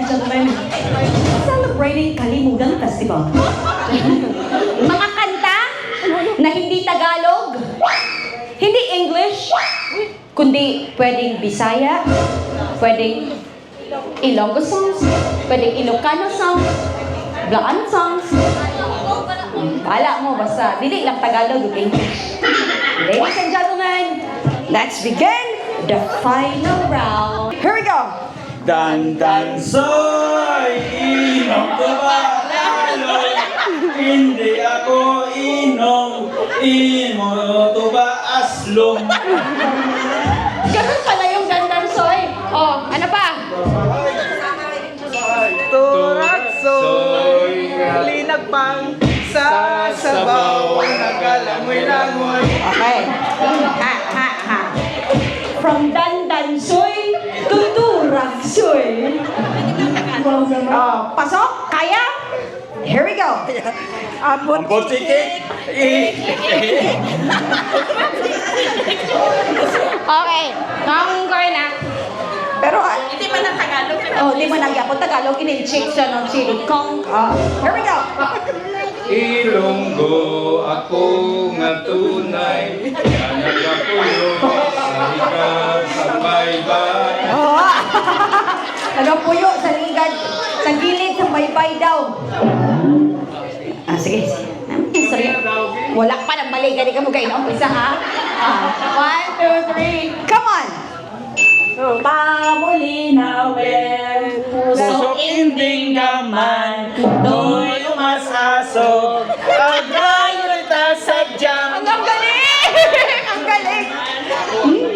and gentlemen, celebrating Kalimugan Festival. Mga kanta na hindi Tagalog, hindi English, kundi pwedeng Bisaya, pwedeng Ilonggo songs, pwedeng Ilocano songs, Blaan songs. Wala mo, basta dili lang Tagalog ug English. Ladies and gentlemen, let's begin the final round. Here we go. Dan soy, inom ko ba laloy? Hindi ako inom, to ba aslong? Ganun pala yung dandansoy. Oh, ano pa? Turaksoy, linag pang sa sabaw, nagalangoy-langoy. Okay. Ha. From dandansoy to turaksoy. Oh, pasok? Kaya? Here we go. Ang botikik, Okay. Kung na. Pero, Hindi man ang Tagalog. oh, di mo nagyapon Tagalog, in-check siya ng chili kong. Here we go. Ilonggo ako nga tunay, yan nagapuyo sa likas sa baybay. Oh. Nagapuyo sa ligad, sa gilid, sa baybay daw. Sige. Sorry. Wala pa ng mali. Gani ka mo kayo na umpisa, ha? 1, 2, 3. Come on! Pamulinawin, Pusok inding gaman, do'y umasasok, agrayo ta sadyang. Ang galing! Ang galing!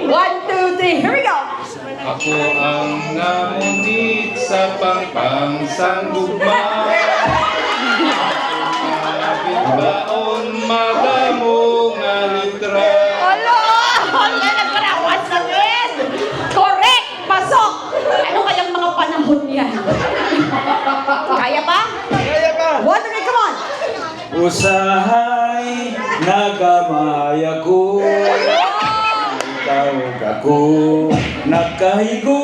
1, 2, 3. Here we go! Ako ang namunit sa pangpang sanggugma. Baon magamo nga litra. Alo! Ang nagkarawas sa akin! Correct! Pasok! Ano kayang mga panahon yan? Kaya pa? Kaya ka? 1, 2, 3, come on! Usahay nagamay ako, tawag ako, nagkahigo